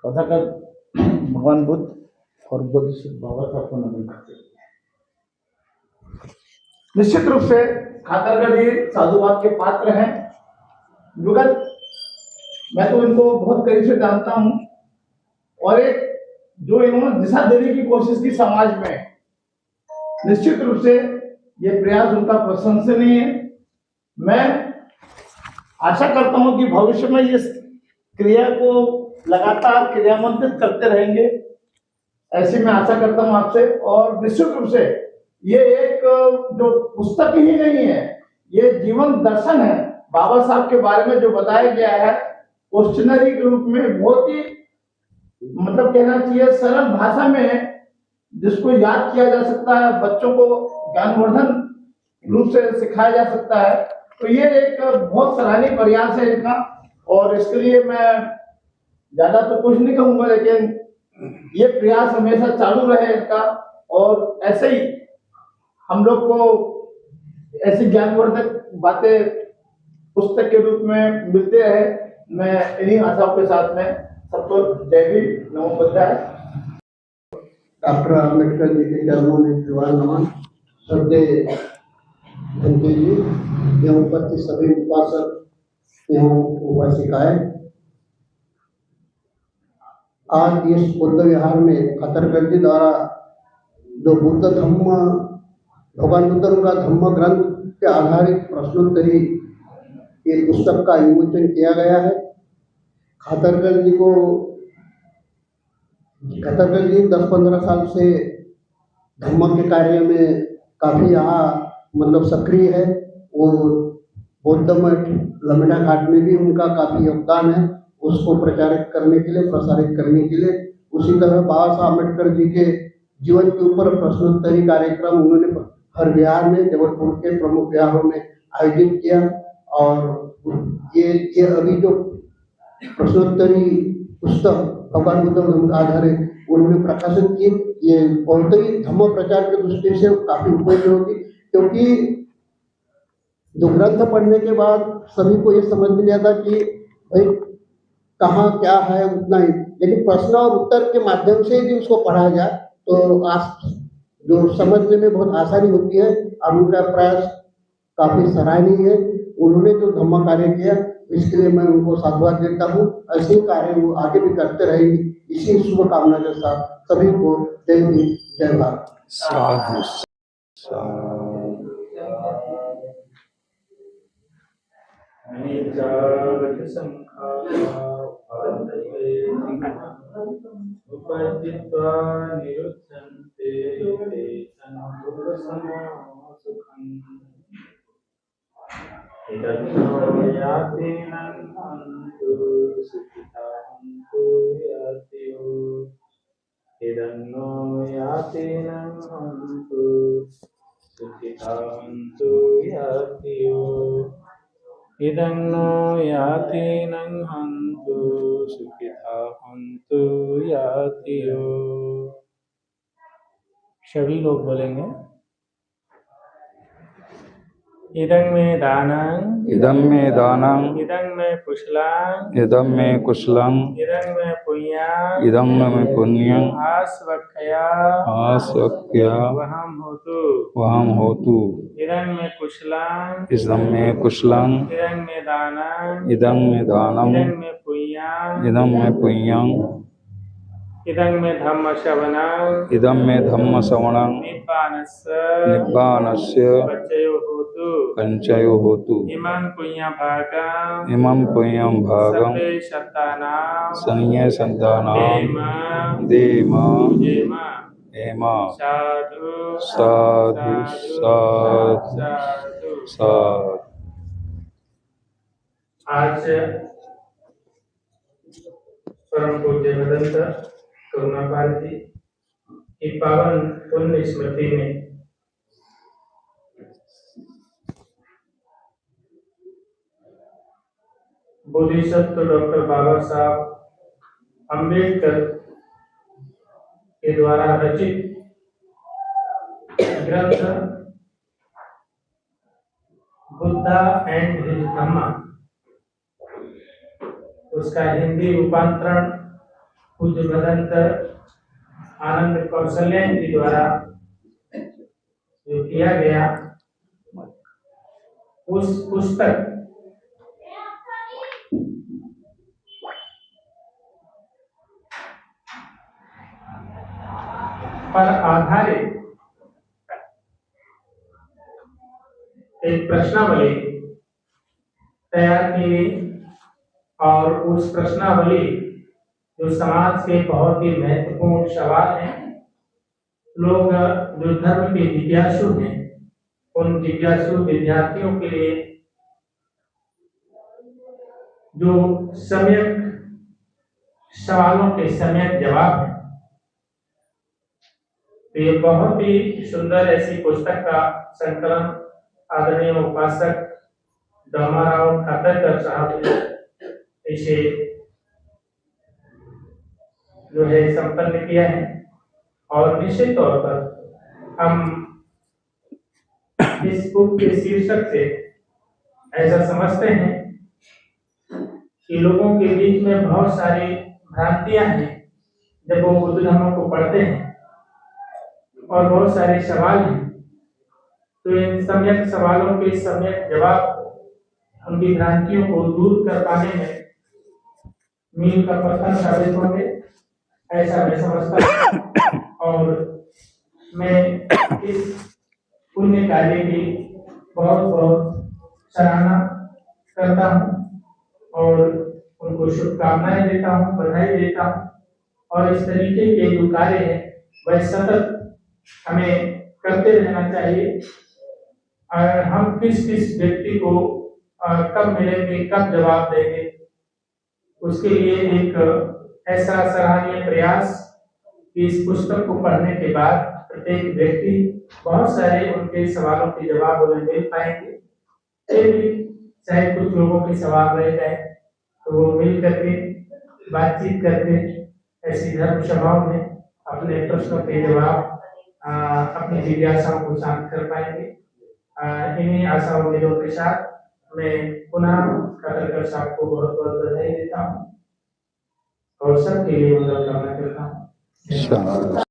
कथाकार भगवान बुद्ध और बुद्ध बाबा साहब को नमन करते हैं। निश्चित रूप से खातरगढ़ जी साधुवाद के पात्र हैं। विगत मैं तो इनको बहुत करीब से जानता हूं और एक जो इन्होंने दिशा देने की कोशिश की समाज में, निश्चित रूप से ये प्रयास उनका प्रशंसनीय है। मैं आशा करता हूं कि भविष्य में इस क्रिया को लगातार क्रियान्वित करते रहेंगे, ऐसी मैं आशा करता हूं आपसे। और निश्चित रूप से ये एक जो पुस्तक ही नहीं है, ये जीवन दर्शन है। बाबा साहब के बारे में जो बताया गया है क्वेश्चनरी के रूप में, बहुत ही मतलब कहना चाहिए सरल भाषा में, जिसको याद किया जा सकता है, बच्चों को ज्ञानवर्धन रूप से सिखाया जा सकता है। तो ये एक बहुत सराहनीय प्रयास है इनका, और इसके लिए मैं ज्यादा तो कुछ नहीं कहूंगा, लेकिन ये प्रयास हमेशा चालू रहे इनका, और ऐसे ही हम लोग को ऐसी ज्ञानवर्धक बातें पुस्तक के रूप में मिलते रहे। मैं इन्हीं आशाओं के साथ में सबको जय हिंद, नमो बुद्धाय। डॉक्टर अम्बेडकर जी के चरणों में विवाह नमन। श्रद्धेय धनते जी एवं उपस्थित सभी उपासक एवं उपासिकाएं, आज इस बुद्ध विहार में खातरगढ़ जी द्वारा जो बुद्ध धम्म, भगवान बुद्ध का धम्म ग्रंथ के आधारित प्रश्नोत्तरी एक पुस्तक का विमोचन किया गया है। खातरगढ़ जी 10-15 साल से धम्म के कार्य में काफी यहाँ मतलब सक्रिय है, और बौद्ध मठ लमेड़ा घाट में भी उनका काफी योगदान है, उसको प्रचारित करने के लिए, प्रसारित करने के लिए। उसी तरह बाबा साहब अम्बेडकर जी के जीवन के ऊपर प्रश्नोत्तरी कार्यक्रम उन्होंने हर विहार में, जबलपुर के प्रमुख विहारों में आयोजित किया। और ये अभी जो प्रश्नोत्तरी पुस्तक भगवान बुद्ध आधारित उन्होंने प्रकाशित की, ये बहुत ही धम्म प्रचार की दृष्टि से काफी उपयोगी होगी, क्योंकि जो ग्रंथ पढ़ने के बाद सभी को ये समझ में आता कि भाई कहाँ क्या है उतना ही, लेकिन प्रश्न और उत्तर के माध्यम से यदि उसको पढ़ा जाए तो आज जो समझने में बहुत आसानी होती है। और उनका प्रयास काफी सराहनीय है। उन्होंने जो धम्म कार्य किया, इसके लिए मैं उनको साधुवाद देता हूँ। ऐसे कार्य वो आगे भी करते रहेंगे। इसी शुभकामना के साथ सभी को जय हिंद, जय भारत। साधु इदन्नो यातिनं हन्तु सुखिता हन्तु यातियो। सभी लोग बोलेंगे इदं में दानं, इदं मे दानं, इदं में कुशलं, इदं मे कुशलं, इदं में पुण्यं, इदं मे पुण्यं, आस्वक्खया वहं होतु। इदं में कुशलं, इदं मे कुशलं, इदं में दानं, इदं मे दानं, इदं में पुण्यं, इदं मे पुण्यं, इदं में धम्मश्रवणं, इदं मे धम्मश्रवणं, निब्बानस्य पंचयो होतु। इमं पुण्यभागं, इमं पुण्यं भागं सर्वे शतानां, संये संतानां देम हेम। साधु साधु साधु साधु। आज परम पूज्य भदंत करुणापाल जी की पावन पुण्य स्मृति में बोधिसत्व डॉक्टर बाबा साहब अम्बेडकर के द्वारा रचित ग्रंथ बुद्धा एंड हिज धम्मा, उसका हिंदी रूपांतरण पूज्य भदंत आनंद कौशल्यायन जी द्वारा जो किया गया उस पुस्तक पर आधारित एक प्रश्नावली तैयार की गई और उस प्रश्नावली जो समाज के बहुत ही महत्वपूर्ण सवाल हैं, लोग जो धर्म के जिज्ञासु हैं उन जिज्ञासु विद्यार्थियों के लिए जो सम्यक सवालों के सम्यक जवाब हैं। तो ये बहुत ही सुंदर ऐसी पुस्तक का संकलन आदरणीय उपासक दामाराव खातरकर साहब ने इसे जो है संपन्न किया है और निश्चित तौर पर हम इस बुक के शीर्षक से ऐसा समझते हैं कि लोगों के बीच में बहुत सारी भ्रांतियां हैं जब वो बुद्ध धर्मों को पढ़ते हैं और बहुत सारे सवाल हैं। तो इन सम्यक सवालों के सम्यक जवाब उनकी भ्रांतियों को दूर कर पाने में मील का पत्थर साबित होंगे, ऐसा मैं समझता हूँ। और मैं इस पुण्य कार्य की बहुत बहुत सराहना करता हूँ और उनको शुभकामनाएं देता हूँ, बधाई देता हूँ। और इस तरीके के जो कार्य है वह सतत हमें करते रहना चाहिए। हम किस किस व्यक्ति को कब मिलेंगे, कब जवाब देंगे, उसके लिए एक ऐसा सराहनीय प्रयास कि इस पुस्तक को पढ़ने के बाद प्रत्येक व्यक्ति बहुत सारे उनके सवालों के जवाब उन्हें मिल पाएंगे। फिर भी चाहे कुछ लोगों के सवाल रह जाए तो वो मिल करके बातचीत करके ऐसी धर्म सभाओं में अपने प्रश्नों के जवाब अपनी जिज्ञासाओं को शांत कर पाएंगे। इन्हीं आशा उम्मीदों के साथ मैं पुनः खातरकर साहब को बहुत बहुत बधाई देता हूँ और सबके लिए मंगल कामना करता हूँ।